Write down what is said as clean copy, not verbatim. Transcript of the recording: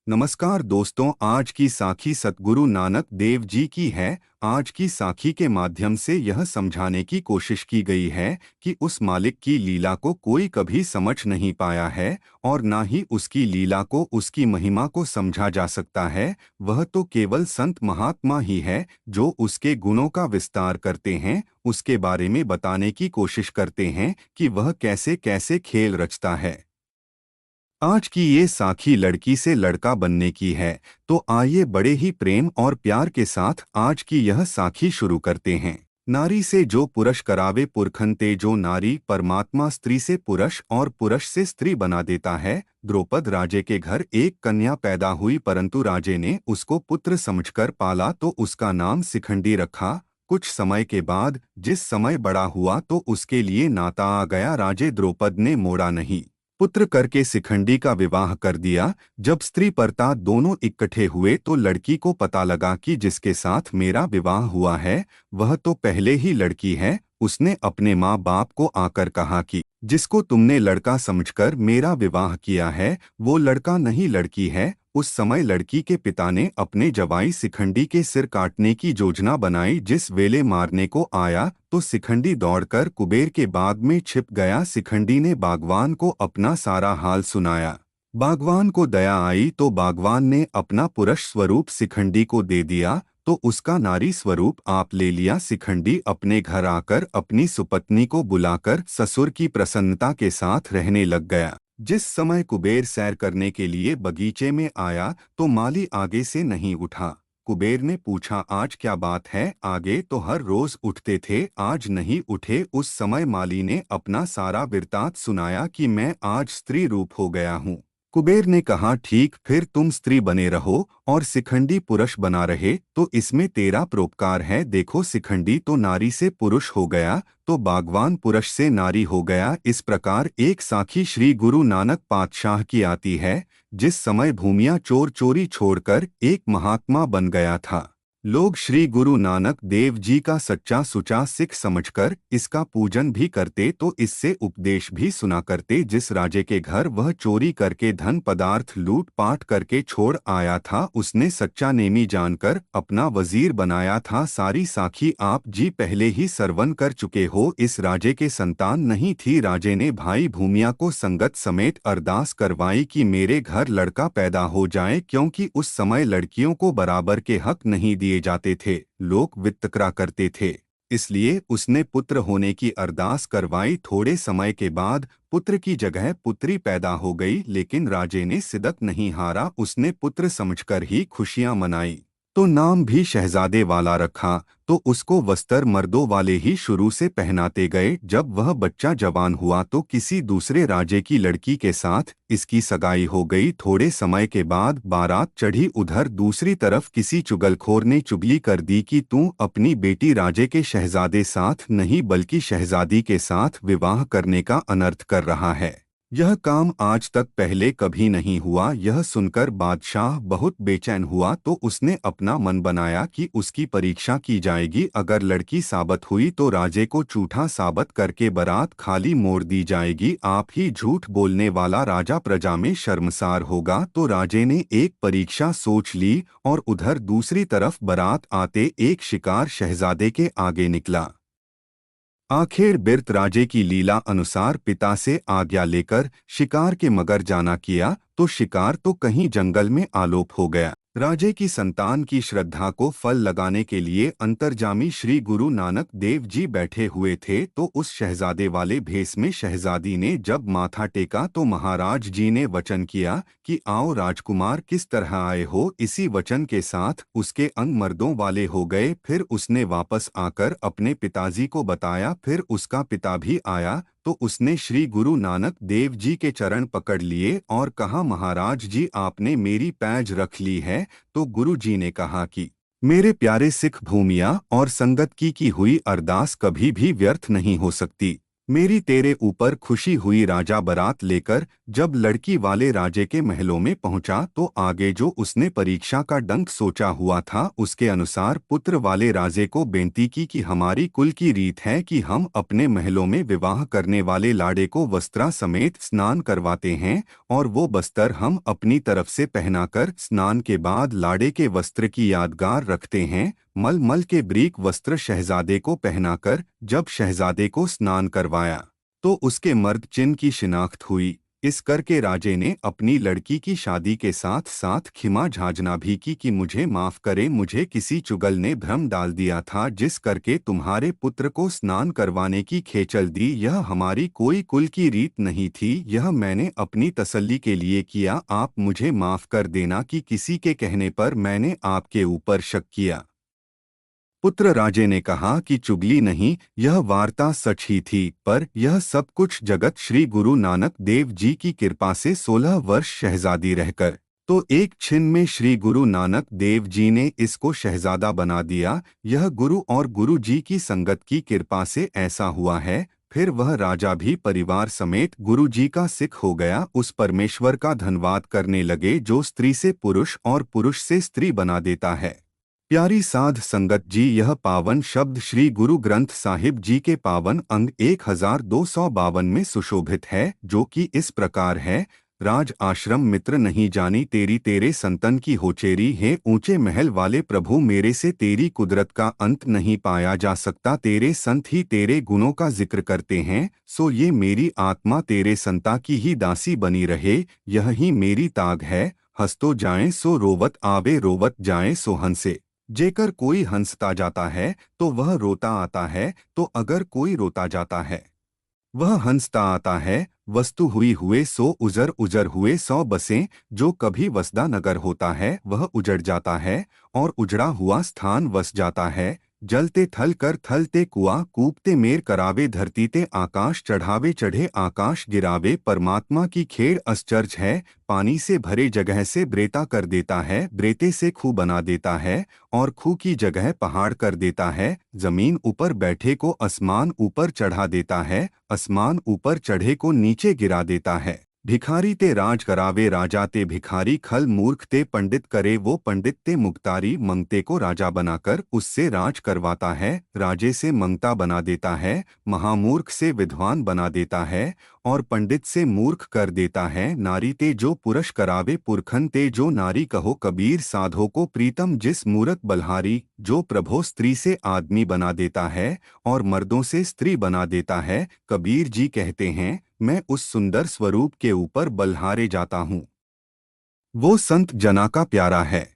नमस्कार दोस्तों, आज की साखी सतगुरु नानक देव जी की है। आज की साखी के माध्यम से यह समझाने की कोशिश की गई है कि उस मालिक की लीला को कोई कभी समझ नहीं पाया है और ना ही उसकी लीला को, उसकी महिमा को समझा जा सकता है। वह तो केवल संत महात्मा ही है जो उसके गुणों का विस्तार करते हैं, उसके बारे में बताने की कोशिश करते हैं कि वह कैसे कैसे खेल रचता है। आज की ये साखी लड़की से लड़का बनने की है, तो आइए बड़े ही प्रेम और प्यार के साथ आज की यह साखी शुरू करते हैं। नारी से जो पुरुष करावे पुरखन ते, जो नारी परमात्मा स्त्री से पुरुष और पुरुष से स्त्री बना देता है। द्रौपद राजे के घर एक कन्या पैदा हुई, परंतु राजे ने उसको पुत्र समझकर पाला तो उसका नाम शिखंडी रखा। कुछ समय के बाद जिस समय बड़ा हुआ तो उसके लिए नाता आ गया। राजे द्रौपद ने मोड़ा नहीं, पुत्र करके शिखंडी का विवाह कर दिया। जब स्त्री परता दोनों इकट्ठे हुए तो लड़की को पता लगा कि जिसके साथ मेरा विवाह हुआ है वह तो पहले ही लड़की है। उसने अपने माँ बाप को आकर कहा कि जिसको तुमने लड़का समझकर मेरा विवाह किया है वो लड़का नहीं लड़की है। उस समय लड़की के पिता ने अपने जवाई शिखंडी के सिर काटने की योजना बनाई। जिस वेले मारने को आया तो शिखंडी दौड़कर कुबेर के बाग में छिप गया। शिखंडी ने बागवान को अपना सारा हाल सुनाया। बागवान को दया आई तो बागवान ने अपना पुरुष स्वरूप शिखंडी को दे दिया तो उसका नारी स्वरूप आप ले लिया। शिखंडी अपने घर आकर अपनी सुपत्नी को बुलाकर ससुर की प्रसन्नता के साथ रहने लग गया। जिस समय कुबेर सैर करने के लिए बगीचे में आया तो माली आगे से नहीं उठा। कुबेर ने पूछा, आज क्या बात है? आगे तो हर रोज उठते थे, आज नहीं उठे। उस समय माली ने अपना सारा वृत्तांत सुनाया कि मैं आज स्त्री रूप हो गया हूँ। कुबेर ने कहा, ठीक, फिर तुम स्त्री बने रहो और शिखंडी पुरुष बना रहे तो इसमें तेरा परोपकार है। देखो, शिखंडी तो नारी से पुरुष हो गया तो बागवान पुरुष से नारी हो गया। इस प्रकार एक साखी श्री गुरु नानक पातशाह की आती है। जिस समय भूमिया चोर चोरी छोड़कर एक महात्मा बन गया था, लोग श्री गुरु नानक देव जी का सच्चा सुचा सिख समझकर इसका पूजन भी करते तो इससे उपदेश भी सुना करते। जिस राजे के घर वह चोरी करके धन पदार्थ लूट पाट करके छोड़ आया था उसने सच्चा नेमी जानकर अपना वजीर बनाया था। सारी साखी आप जी पहले ही सरवन कर चुके हो। इस राजे के संतान नहीं थी। राजे ने भाई भूमिया को संगत समेत अरदास करवाई कि मेरे घर लड़का पैदा हो जाए, क्योंकि उस समय लड़कियों को बराबर के हक नहीं दिए जाते थे, लोग वितकरा करते थे। इसलिए उसने पुत्र होने की अरदास करवाई। थोड़े समय के बाद पुत्र की जगह पुत्री पैदा हो गई, लेकिन राजे ने सिदक नहीं हारा। उसने पुत्र समझकर ही खुशियां मनाई तो नाम भी शहजादे वाला रखा। तो उसको वस्त्र मर्दों वाले ही शुरू से पहनाते गए। जब वह बच्चा जवान हुआ तो किसी दूसरे राजे की लड़की के साथ इसकी सगाई हो गई। थोड़े समय के बाद बारात चढ़ी। उधर दूसरी तरफ किसी चुगलखोर ने चुगली कर दी कि तू अपनी बेटी राजे के शहजादे साथ नहीं बल्कि शहजादी के साथ विवाह करने का अनर्थ कर रहा है। यह काम आज तक पहले कभी नहीं हुआ। यह सुनकर बादशाह बहुत बेचैन हुआ तो उसने अपना मन बनाया कि उसकी परीक्षा की जाएगी। अगर लड़की साबित हुई तो राजे को झूठा साबित करके बारात खाली मोड़ दी जाएगी। आप ही झूठ बोलने वाला राजा प्रजा में शर्मसार होगा। तो राजे ने एक परीक्षा सोच ली और उधर दूसरी तरफ बारात आते एक शिकार शहजादे के आगे निकला। आखिर बिरत राजे की लीला अनुसार पिता से आज्ञा लेकर शिकार के मगर जाना किया तो शिकार तो कहीं जंगल में आलोप हो गया। राजे की संतान की श्रद्धा को फल लगाने के लिए अंतर्जामी श्री गुरु नानक देव जी बैठे हुए थे तो उस शहजादे वाले भेष में शहजादी ने जब माथा टेका तो महाराज जी ने वचन किया कि आओ राजकुमार, किस तरह आए हो। इसी वचन के साथ उसके अंग मर्दों वाले हो गए। फिर उसने वापस आकर अपने पिताजी को बताया। फिर उसका पिता भी आया तो उसने श्री गुरु नानक देव जी के चरण पकड़ लिए और कहा, महाराज जी, आपने मेरी पैज रख ली है। तो गुरु जी ने कहा कि मेरे प्यारे सिख, भूमिया और संगत की हुई अरदास कभी भी व्यर्थ नहीं हो सकती। मेरी तेरे ऊपर खुशी हुई। राजा बारात लेकर जब लड़की वाले राजे के महलों में पहुंचा तो आगे जो उसने परीक्षा का डंक सोचा हुआ था उसके अनुसार पुत्र वाले राजे को बेनती की कि हमारी कुल की रीत है कि हम अपने महलों में विवाह करने वाले लाड़े को वस्त्रा समेत स्नान करवाते हैं और वो बस्तर हम अपनी तरफ से पहनाकर स्नान के बाद लाड़े के वस्त्र की यादगार रखते हैं। मलमल के ब्रीक वस्त्र शहजादे को पहनाकर जब शहजादे को स्नान करवाया तो उसके मर्द चिन्ह की शिनाख्त हुई। इस करके राजे ने अपनी लड़की की शादी के साथ साथ खिमा झाजना भी की कि मुझे माफ करे, मुझे किसी चुगल ने भ्रम डाल दिया था जिस करके तुम्हारे पुत्र को स्नान करवाने की खेचल दी। यह हमारी कोई कुल की रीत नहीं थी, यह मैंने अपनी तसल्ली के लिए किया। आप मुझे माफ कर देना कि किसी के कहने पर मैंने आपके ऊपर शक किया। पुत्र राजे ने कहा कि चुगली नहीं, यह वार्ता सच ही थी, पर यह सब कुछ जगत श्री गुरु नानक देव जी की कृपा से 16 वर्ष शहजादी रहकर तो एक छिन में श्री गुरु नानक देव जी ने इसको शहजादा बना दिया। यह गुरु और गुरु जी की संगत की कृपा से ऐसा हुआ है। फिर वह राजा भी परिवार समेत गुरु जी का सिख हो गया। उस परमेश्वर का धन्यवाद करने लगे जो स्त्री से पुरुष और पुरुष से स्त्री बना देता है। प्यारी साध संगत जी, यह पावन शब्द श्री गुरु ग्रंथ साहिब जी के पावन अंग 1252 में सुशोभित है, जो कि इस प्रकार है। राज आश्रम मित्र नहीं जानी तेरी, तेरे संतन की होचेरी है। ऊंचे महल वाले प्रभु मेरे से तेरी कुदरत का अंत नहीं पाया जा सकता। तेरे संत ही तेरे गुणों का जिक्र करते हैं, सो ये मेरी आत्मा तेरे संता की ही दासी बनी रहे। यह ही मेरी ताग है। हंसतो जाएं सो रोवत आवे, रोवत जाएं सो हंसे। जेकर कोई हंसता जाता है तो वह रोता आता है, तो अगर कोई रोता जाता है वह हंसता आता है। वस्तु हुई हुए सो उजर, उजर हुए सौ बसें। जो कभी वसदा नगर होता है वह उजड़ जाता है और उजड़ा हुआ स्थान वस जाता है। जलते थल कर थलते कुआ, कूपते मेर करावे धरती ते आकाश चढ़ावे, चढ़े आकाश गिरावे। परमात्मा की खेड़ आश्चर्य है। पानी से भरे जगह से ब्रेता कर देता है, ब्रेते से खूह बना देता है और खूह की जगह पहाड़ कर देता है। जमीन ऊपर बैठे को आसमान ऊपर चढ़ा देता है, आसमान ऊपर चढ़े को नीचे गिरा देता है। भिखारी ते राज करावे, राजा ते भिखारी। खल मूर्ख ते पंडित करे, वो पंडित ते मुक्तारी। मंगते को राजा बनाकर उससे राज करवाता है, राजे से मंगता बना देता है। महामूर्ख से विद्वान बना देता है और पंडित से मूर्ख कर देता है। नारी ते जो पुरुष करावे, पुरखन ते जो नारी। कहो कबीर साधो को प्रीतम जिस मूरत बल्हारी। जो प्रभो स्त्री से आदमी बना देता है और मर्दों से स्त्री बना देता है। कबीर जी कहते हैं, मैं उस सुंदर स्वरूप के ऊपर बल्हारे जाता हूँ। वो संत जना का प्यारा है।